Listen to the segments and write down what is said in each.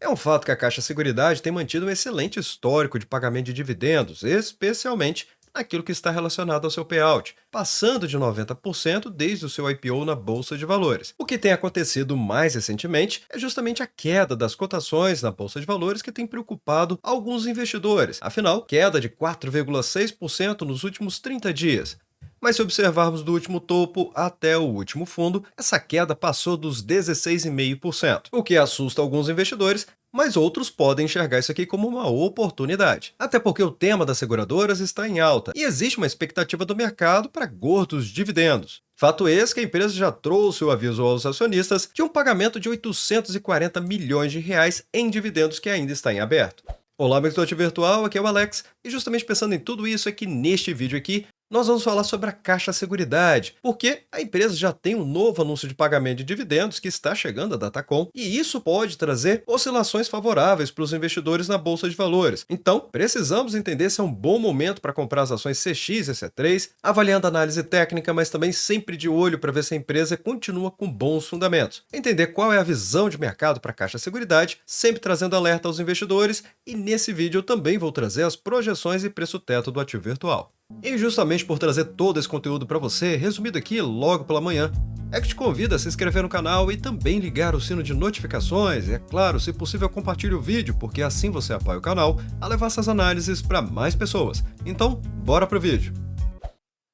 É um fato que a Caixa Seguridade tem mantido um excelente histórico de pagamento de dividendos, especialmente naquilo que está relacionado ao seu payout, passando de 90% desde o seu IPO na Bolsa de Valores. O que tem acontecido mais recentemente é justamente a queda das cotações na Bolsa de Valores que tem preocupado alguns investidores. Afinal, queda de 4,6% nos últimos 30 dias. Mas se observarmos do último topo até o último fundo, essa queda passou dos 16,5%, o que assusta alguns investidores, mas outros podem enxergar isso aqui como uma oportunidade. Até porque o tema das seguradoras está em alta e existe uma expectativa do mercado para gordos dividendos. Fato esse que a empresa já trouxe o aviso aos acionistas de um pagamento de 840 milhões de reais em dividendos que ainda está em aberto. Olá, amigos do Ativo Virtual, aqui é o Alex, e justamente pensando em tudo isso é que neste vídeo aqui nós vamos falar sobre a Caixa Seguridade, porque a empresa já tem um novo anúncio de pagamento de dividendos que está chegando à Datacom, e isso pode trazer oscilações favoráveis para os investidores na Bolsa de Valores. Então, precisamos entender se é um bom momento para comprar as ações CX e C3, avaliando a análise técnica, mas também sempre de olho para ver se a empresa continua com bons fundamentos. Entender qual é a visão de mercado para a Caixa Seguridade, sempre trazendo alerta aos investidores, e nesse vídeo eu também vou trazer as projeções e preço-teto do ativo virtual. E justamente por trazer todo esse conteúdo para você, resumido aqui logo pela manhã, é que te convido a se inscrever no canal e também ligar o sino de notificações e, é claro, se possível, compartilhe o vídeo, porque assim você apoia o canal a levar essas análises para mais pessoas. Então, bora pro vídeo!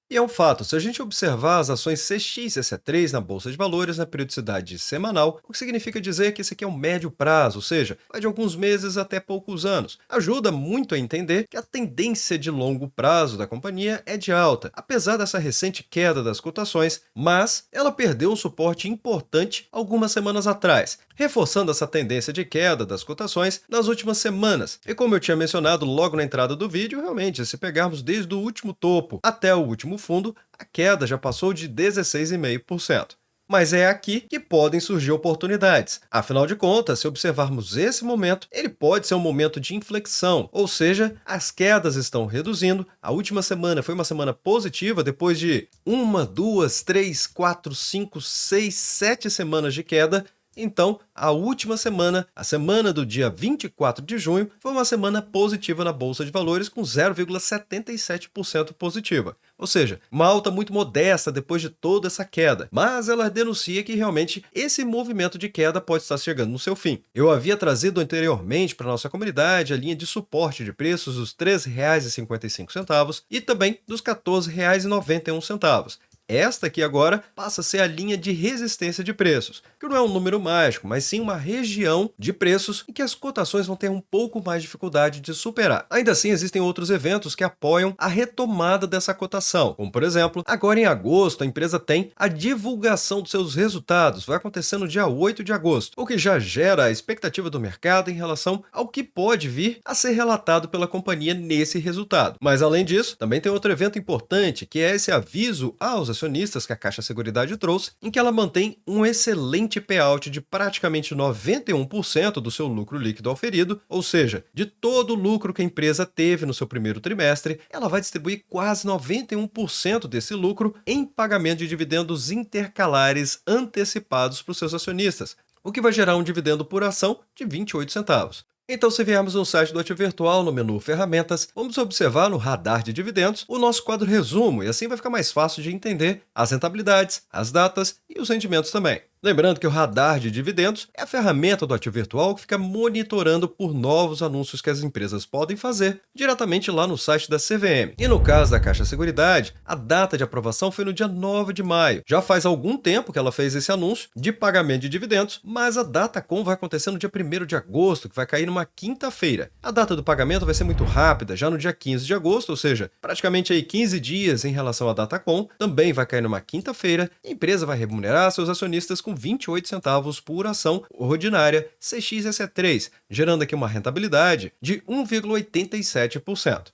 E é um fato, se a gente observar as ações CX e C3 na Bolsa de Valores na periodicidade semanal, o que significa dizer que esse aqui é um médio prazo, ou seja, vai de alguns meses até poucos anos. Ajuda muito a entender que a tendência de longo prazo da companhia é de alta, apesar dessa recente queda das cotações, mas ela perdeu um suporte importante algumas semanas atrás, reforçando essa tendência de queda das cotações nas últimas semanas. E como eu tinha mencionado logo na entrada do vídeo, realmente, se pegarmos desde o último topo até o último fundo, a queda já passou de 16,5%. Mas é aqui que podem surgir oportunidades. Afinal de contas, se observarmos esse momento, ele pode ser um momento de inflexão, ou seja, as quedas estão reduzindo. A última semana foi uma semana positiva depois de 1, 2, 3, 4, 5, 6, 7 semanas de queda. Então, a última semana, a semana do dia 24 de junho, foi uma semana positiva na Bolsa de Valores com 0,77% positiva. Ou seja, uma alta muito modesta depois de toda essa queda, mas ela denuncia que realmente esse movimento de queda pode estar chegando no seu fim. Eu havia trazido anteriormente para a nossa comunidade a linha de suporte de preços dos R$ 13,55 e também dos R$ 14,91. Esta aqui agora passa a ser a linha de resistência de preços, que não é um número mágico, mas sim uma região de preços em que as cotações vão ter um pouco mais de dificuldade de superar. Ainda assim, existem outros eventos que apoiam a retomada dessa cotação, como por exemplo, agora em agosto a empresa tem a divulgação dos seus resultados, vai acontecer no dia 8 de agosto, o que já gera a expectativa do mercado em relação ao que pode vir a ser relatado pela companhia nesse resultado. Mas além disso, também tem outro evento importante, que é esse aviso aos acionistas que a Caixa Seguridade trouxe, em que ela mantém um excelente payout de praticamente 91% do seu lucro líquido auferido, ou seja, de todo o lucro que a empresa teve no seu primeiro trimestre, ela vai distribuir quase 91% desse lucro em pagamento de dividendos intercalares antecipados para os seus acionistas, o que vai gerar um dividendo por ação de 28 centavos. Então, se viermos no site do Ativo Virtual, no menu Ferramentas, vamos observar no radar de dividendos o nosso quadro resumo, e assim vai ficar mais fácil de entender as rentabilidades, as datas e os rendimentos também. Lembrando que o radar de dividendos é a ferramenta do Ativo Virtual que fica monitorando por novos anúncios que as empresas podem fazer diretamente lá no site da CVM. E no caso da Caixa Seguridade, a data de aprovação foi no dia 9 de maio. Já faz algum tempo que ela fez esse anúncio de pagamento de dividendos, mas a Datacom vai acontecer no dia 1º de agosto, que vai cair numa quinta-feira. A data do pagamento vai ser muito rápida, já no dia 15 de agosto, ou seja, praticamente aí 15 dias em relação à Datacom, também vai cair numa quinta-feira. A empresa vai remunerar seus acionistas com 28 centavos por ação ordinária CXEC3, gerando aqui uma rentabilidade de 1,87%.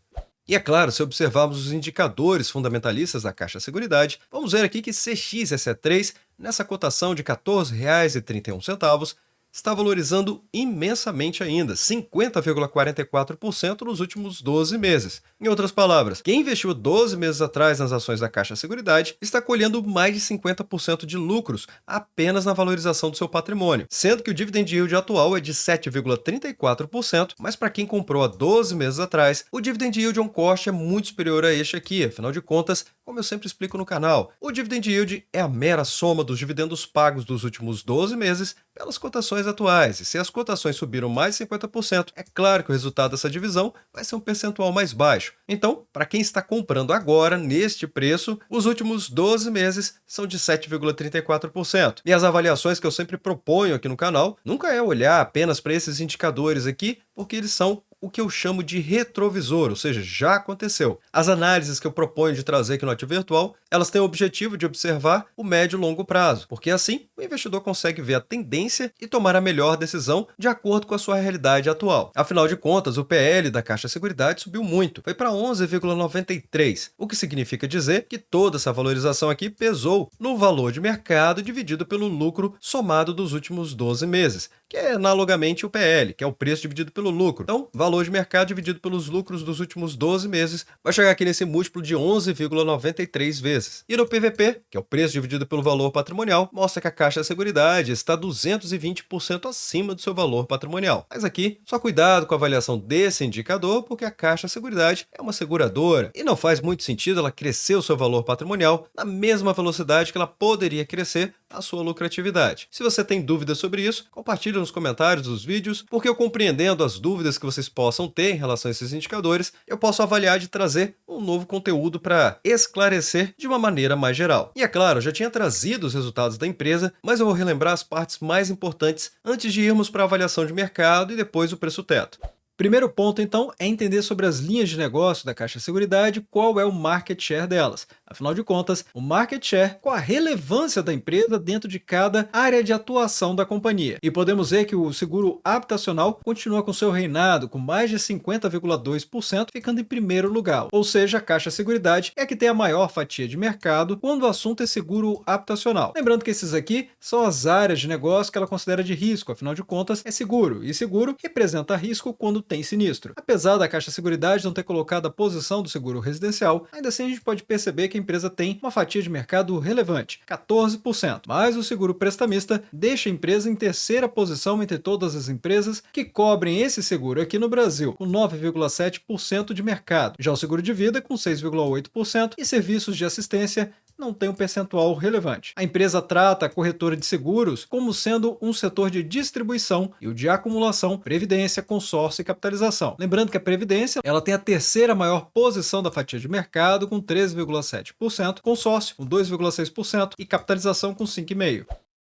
E é claro, se observarmos os indicadores fundamentalistas da Caixa Seguridade, vamos ver aqui que CXEC3, nessa cotação de R$ 14,31, está valorizando imensamente ainda, 50,44% nos últimos 12 meses. Em outras palavras, quem investiu 12 meses atrás nas ações da Caixa Seguridade está colhendo mais de 50% de lucros apenas na valorização do seu patrimônio, sendo que o dividend yield atual é de 7,34%, mas para quem comprou há 12 meses atrás, o dividend yield on cost é muito superior a este aqui, afinal de contas, como eu sempre explico no canal, o dividend yield é a mera soma dos dividendos pagos dos últimos 12 meses pelas cotações atuais, e se as cotações subiram mais de 50%, é claro que o resultado dessa divisão vai ser um percentual mais baixo. Então, para quem está comprando agora, neste preço, os últimos 12 meses são de 7,34%. E as avaliações que eu sempre proponho aqui no canal nunca é olhar apenas para esses indicadores aqui, porque eles são o que eu chamo de retrovisor, ou seja, já aconteceu. As análises que eu proponho de trazer aqui no Ativo Virtual, elas têm o objetivo de observar o médio e longo prazo, porque assim o investidor consegue ver a tendência e tomar a melhor decisão de acordo com a sua realidade atual. Afinal de contas, o PL da Caixa Seguridade subiu muito, foi para 11,93, o que significa dizer que toda essa valorização aqui pesou no valor de mercado dividido pelo lucro somado dos últimos 12 meses, que é analogamente o PL, que é o preço dividido pelo lucro. Então, valor de mercado dividido pelos lucros dos últimos 12 meses vai chegar aqui nesse múltiplo de 11,93 vezes. E no PVP, que é o preço dividido pelo valor patrimonial, mostra que a Caixa Seguridade está 220% acima do seu valor patrimonial. Mas aqui, só cuidado com a avaliação desse indicador, porque a Caixa Seguridade é uma seguradora e não faz muito sentido ela crescer o seu valor patrimonial na mesma velocidade que ela poderia crescer a sua lucratividade. Se você tem dúvidas sobre isso, compartilhe nos comentários dos vídeos, porque eu compreendendo as dúvidas que vocês possam ter em relação a esses indicadores, eu posso avaliar de trazer um novo conteúdo para esclarecer de uma maneira mais geral. E é claro, eu já tinha trazido os resultados da empresa, mas eu vou relembrar as partes mais importantes antes de irmos para a avaliação de mercado e depois o preço-teto. Primeiro ponto, então, é entender sobre as linhas de negócio da Caixa Seguridade, qual é o market share delas. Afinal de contas, o market share, qual a relevância da empresa dentro de cada área de atuação da companhia. E podemos ver que o seguro habitacional continua com seu reinado, com mais de 50,2%, ficando em primeiro lugar. Ou seja, a Caixa Seguridade é a que tem a maior fatia de mercado quando o assunto é seguro habitacional. Lembrando que esses aqui são as áreas de negócio que ela considera de risco, afinal de contas, é seguro. E seguro representa risco quando tem sinistro. Apesar da Caixa Seguridade não ter colocado a posição do seguro residencial, ainda assim a gente pode perceber que a empresa tem uma fatia de mercado relevante, 14%. Mas o seguro prestamista deixa a empresa em terceira posição entre todas as empresas que cobrem esse seguro aqui no Brasil, com 9,7% de mercado. Já o seguro de vida com 6,8% e serviços de assistência não tem um percentual relevante. A empresa trata a corretora de seguros como sendo um setor de distribuição e o de acumulação, previdência, consórcio e capitalização. Lembrando que a previdência ela tem a terceira maior posição da fatia de mercado com 13,7%, consórcio com 2,6% e capitalização com 5,5%.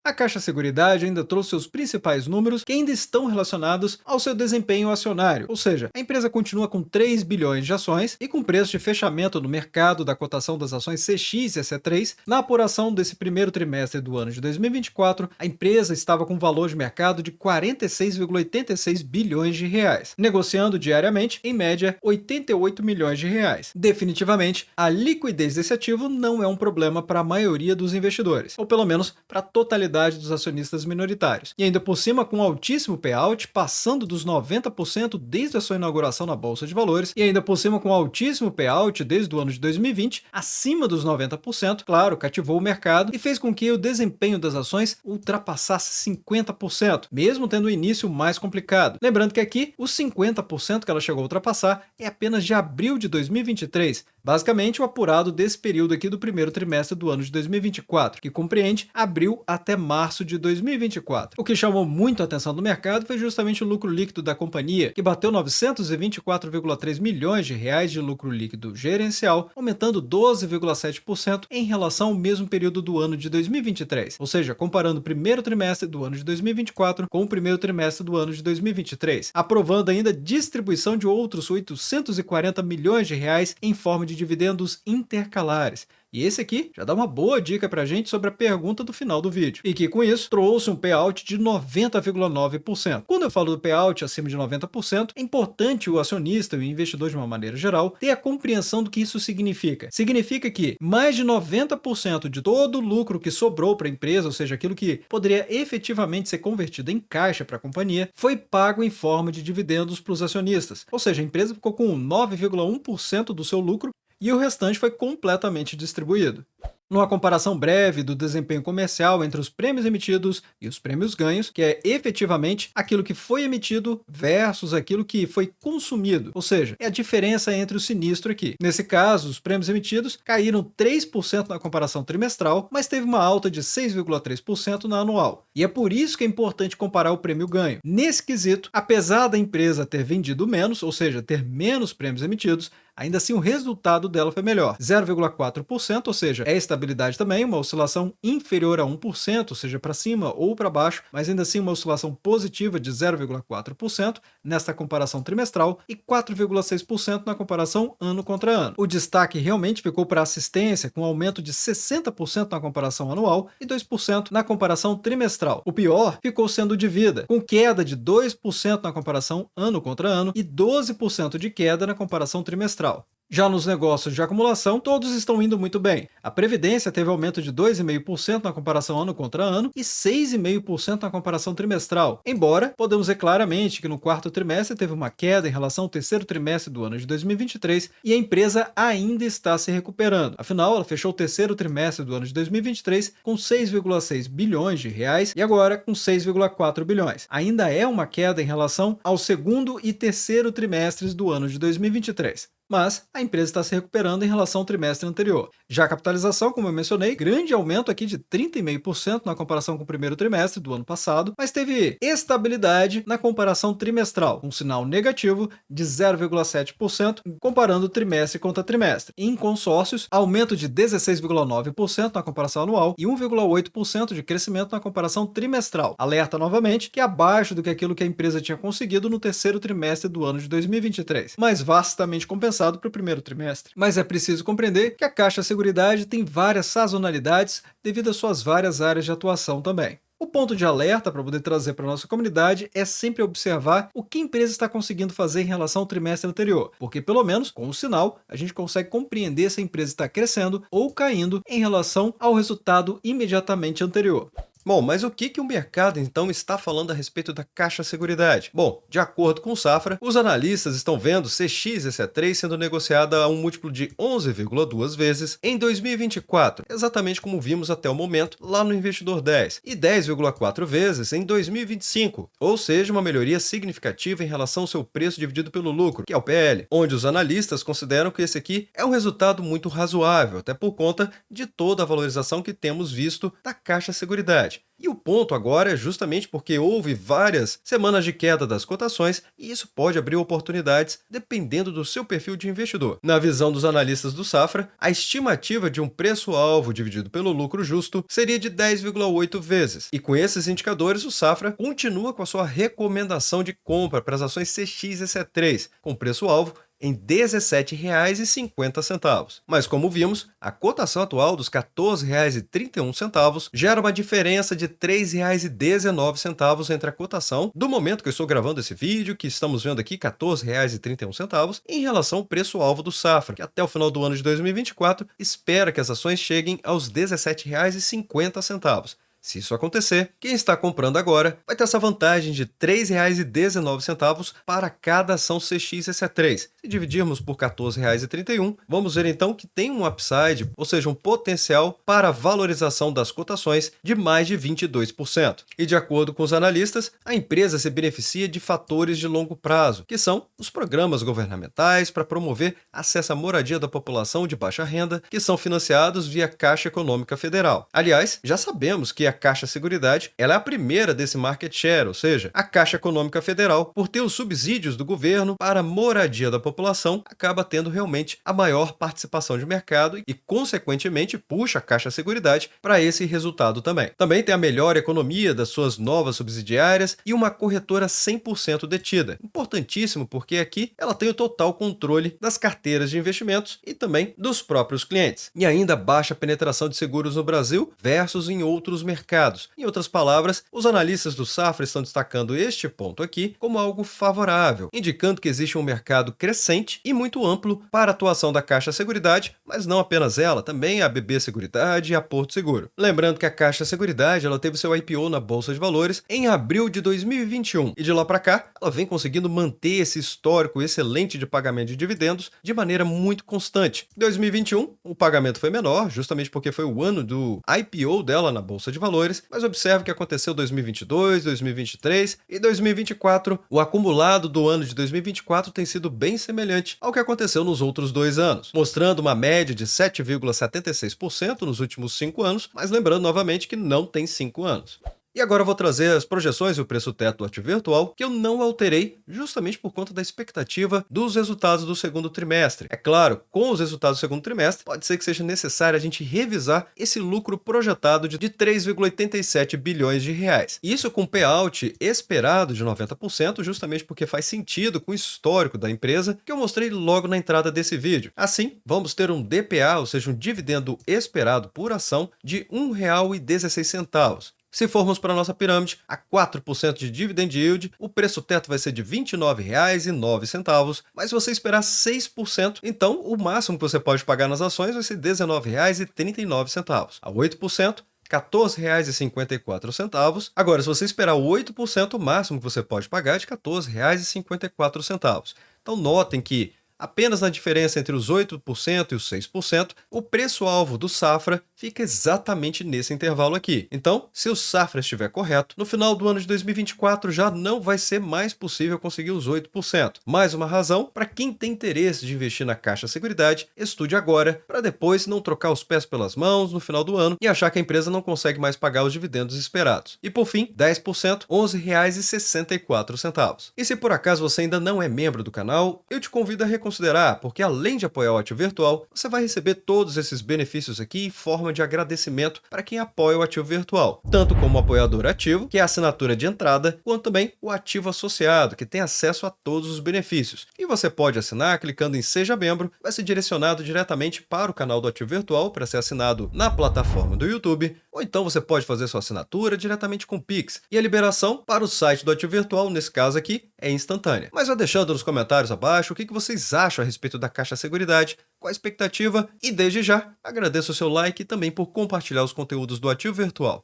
A Caixa Seguridade ainda trouxe seus principais números que ainda estão relacionados ao seu desempenho acionário, ou seja, a empresa continua com 3 bilhões de ações e com preço de fechamento no mercado da cotação das ações CX e C3. Na apuração desse primeiro trimestre do ano de 2024, a empresa estava com um valor de mercado de 46,86 bilhões de reais, negociando diariamente, em média, 88 milhões de reais. Definitivamente, a liquidez desse ativo não é um problema para a maioria dos investidores, ou pelo menos para a totalidade dos acionistas minoritários. E ainda por cima com um altíssimo payout, passando dos 90% desde a sua inauguração na Bolsa de Valores, e ainda por cima com um altíssimo payout desde o ano de 2020, acima dos 90%, claro, cativou o mercado e fez com que o desempenho das ações ultrapassasse 50%, mesmo tendo o início mais complicado. Lembrando que aqui, os 50% que ela chegou a ultrapassar é apenas de abril de 2023, basicamente o apurado desse período aqui do primeiro trimestre do ano de 2024, que compreende abril até março de 2024. O que chamou muito a atenção do mercado foi justamente o lucro líquido da companhia, que bateu 924,3 milhões de reais de lucro líquido gerencial, aumentando 12,7% em relação ao mesmo período do ano de 2023, ou seja, comparando o primeiro trimestre do ano de 2024 com o primeiro trimestre do ano de 2023, aprovando ainda a distribuição de outros 840 milhões de reais em forma de dividendos intercalares. E esse aqui já dá uma boa dica pra gente sobre a pergunta do final do vídeo. E que com isso trouxe um payout de 90,9%. Quando eu falo do payout acima de 90%, é importante o acionista e o investidor de uma maneira geral ter a compreensão do que isso significa. Significa que mais de 90% de todo o lucro que sobrou para a empresa, ou seja, aquilo que poderia efetivamente ser convertido em caixa para a companhia, foi pago em forma de dividendos para os acionistas. Ou seja, a empresa ficou com 9,1% do seu lucro e o restante foi completamente distribuído. Numa comparação breve do desempenho comercial entre os prêmios emitidos e os prêmios ganhos, que é efetivamente aquilo que foi emitido versus aquilo que foi consumido, ou seja, é a diferença entre o sinistro aqui. Nesse caso, os prêmios emitidos caíram 3% na comparação trimestral, mas teve uma alta de 6,3% na anual. E é por isso que é importante comparar o prêmio ganho. Nesse quesito, apesar da empresa ter vendido menos, ou seja, ter menos prêmios emitidos, ainda assim o resultado dela foi melhor, 0,4%, ou seja, é estabilidade também, uma oscilação inferior a 1%, ou seja, para cima ou para baixo, mas ainda assim uma oscilação positiva de 0,4% nesta comparação trimestral e 4,6% na comparação ano contra ano. O destaque realmente ficou para a assistência, com aumento de 60% na comparação anual e 2% na comparação trimestral. O pior ficou sendo de vida, com queda de 2% na comparação ano contra ano e 12% de queda na comparação trimestral. Já nos negócios de acumulação, todos estão indo muito bem. A Previdência teve aumento de 2,5% na comparação ano contra ano e 6,5% na comparação trimestral. Embora, podemos ver claramente que no quarto trimestre teve uma queda em relação ao terceiro trimestre do ano de 2023 e a empresa ainda está se recuperando. Afinal, ela fechou o terceiro trimestre do ano de 2023 com 6,6 bilhões de reais e agora com 6,4 bilhões. Ainda é uma queda em relação ao segundo e terceiro trimestres do ano de 2023. Mas a empresa está se recuperando em relação ao trimestre anterior. Já a capitalização, como eu mencionei, grande aumento aqui de 30,5% na comparação com o primeiro trimestre do ano passado, mas teve estabilidade na comparação trimestral, um sinal negativo de 0,7% comparando trimestre contra trimestre. Em consórcios, aumento de 16,9% na comparação anual e 1,8% de crescimento na comparação trimestral. Alerta novamente que é abaixo do que aquilo que a empresa tinha conseguido no terceiro trimestre do ano de 2023, mas vastamente compensado para o primeiro trimestre. Mas é preciso compreender que a Caixa Seguridade tem várias sazonalidades devido às suas várias áreas de atuação também. O ponto de alerta para poder trazer para a nossa comunidade é sempre observar o que a empresa está conseguindo fazer em relação ao trimestre anterior, porque pelo menos, com o sinal, a gente consegue compreender se a empresa está crescendo ou caindo em relação ao resultado imediatamente anterior. Bom, mas o que o mercado então está falando a respeito da Caixa Seguridade? Bom, de acordo com o Safra, os analistas estão vendo CXSE3 sendo negociada a um múltiplo de 11,2 vezes em 2024, exatamente como vimos até o momento lá no Investidor 10, e 10,4 vezes em 2025, ou seja, uma melhoria significativa em relação ao seu preço dividido pelo lucro, que é o PL, onde os analistas consideram que esse aqui é um resultado muito razoável, até por conta de toda a valorização que temos visto da Caixa Seguridade. E o ponto agora é justamente porque houve várias semanas de queda das cotações e isso pode abrir oportunidades dependendo do seu perfil de investidor. Na visão dos analistas do Safra, a estimativa de um preço-alvo dividido pelo lucro justo seria de 10,8 vezes. E com esses indicadores, o Safra continua com a sua recomendação de compra para as ações CXSE3, com preço-alvo em R$ 17,50. Mas como vimos, a cotação atual dos R$ 14,31 gera uma diferença de R$ 3,19 entre a cotação do momento que eu estou gravando esse vídeo, que estamos vendo aqui R$ 14,31, em relação ao preço-alvo do Safra, que até o final do ano de 2024 espera que as ações cheguem aos R$ 17,50. Se isso acontecer, quem está comprando agora vai ter essa vantagem de R$ 3,19 para cada ação CXSE3. Se dividirmos por R$ 14,31, vamos ver então que tem um upside, ou seja, um potencial para a valorização das cotações de mais de 22%. E de acordo com os analistas, a empresa se beneficia de fatores de longo prazo, que são os programas governamentais para promover acesso à moradia da população de baixa renda, que são financiados via Caixa Econômica Federal. Aliás, já sabemos que a Caixa Seguridade, ela é a primeira desse market share, ou seja, a Caixa Econômica Federal, por ter os subsídios do governo para a moradia da população, acaba tendo realmente a maior participação de mercado e, consequentemente, puxa a Caixa Seguridade para esse resultado também. Também tem a melhor economia das suas novas subsidiárias e uma corretora 100% detida. Importantíssimo porque aqui ela tem o total controle das carteiras de investimentos e também dos próprios clientes. E ainda baixa penetração de seguros no Brasil versus em outros mercados. Em outras palavras, os analistas do Safra estão destacando este ponto aqui como algo favorável, indicando que existe um mercado crescente e muito amplo para a atuação da Caixa Seguridade, mas não apenas ela, também a BB Seguridade e a Porto Seguro. Lembrando que a Caixa Seguridade ela teve seu IPO na Bolsa de Valores em abril de 2021 e de lá para cá ela vem conseguindo manter esse histórico excelente de pagamento de dividendos de maneira muito constante. Em 2021, o pagamento foi menor, justamente porque foi o ano do IPO dela na Bolsa de Valores, mas observe que aconteceu 2022, 2023 e 2024. O acumulado do ano de 2024 tem sido bem semelhante ao que aconteceu nos outros 2 anos, mostrando uma média de 7,76% nos últimos 5 anos, mas lembrando novamente que não tem 5 anos. E agora eu vou trazer as projeções e o preço teto do ativo virtual, que eu não alterei justamente por conta da expectativa dos resultados do segundo trimestre. É claro, com os resultados do segundo trimestre, pode ser que seja necessário a gente revisar esse lucro projetado de 3,87 bilhões de reais. Isso com payout esperado de 90%, justamente porque faz sentido com o histórico da empresa, que eu mostrei logo na entrada desse vídeo. Assim, vamos ter um DPA, ou seja, um dividendo esperado por ação, de R$ 1,16. Se formos para a nossa pirâmide, a 4% de dividend yield, o preço teto vai ser de R$ 29,09, mas se você esperar 6%, então o máximo que você pode pagar nas ações vai ser R$ 19,39. A 8%, R$ 14,54. Agora, se você esperar 8%, o máximo que você pode pagar é de R$ 14,54. Então, notem que apenas na diferença entre os 8% e os 6%, o preço-alvo do Safra fica exatamente nesse intervalo aqui. Então, se o Safra estiver correto, no final do ano de 2024 já não vai ser mais possível conseguir os 8%. Mais uma razão para quem tem interesse de investir na Caixa Seguridade, estude agora, para depois não trocar os pés pelas mãos no final do ano e achar que a empresa não consegue mais pagar os dividendos esperados. E por fim, 10%, R$ 11,64. E se por acaso você ainda não é membro do canal, eu te convido a considerar, porque além de apoiar o ativo virtual, você vai receber todos esses benefícios aqui em forma de agradecimento para quem apoia o ativo virtual, tanto como o apoiador ativo, que é a assinatura de entrada, quanto também o ativo associado, que tem acesso a todos os benefícios. E você pode assinar clicando em Seja Membro, vai ser direcionado diretamente para o canal do ativo virtual para ser assinado na plataforma do YouTube, ou então você pode fazer sua assinatura diretamente com o Pix. E a liberação para o site do ativo virtual, nesse caso aqui, é instantânea. Mas vai deixando nos comentários abaixo o que vocês acham a respeito da Caixa Seguridade, qual a expectativa e desde já agradeço o seu like e também por compartilhar os conteúdos do ativo virtual.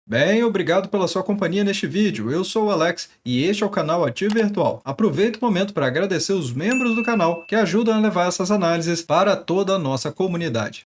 Bem, obrigado pela sua companhia neste vídeo. Eu sou o Alex e este é o canal Ativo Virtual. Aproveito o momento para agradecer os membros do canal que ajudam a levar essas análises para toda a nossa comunidade.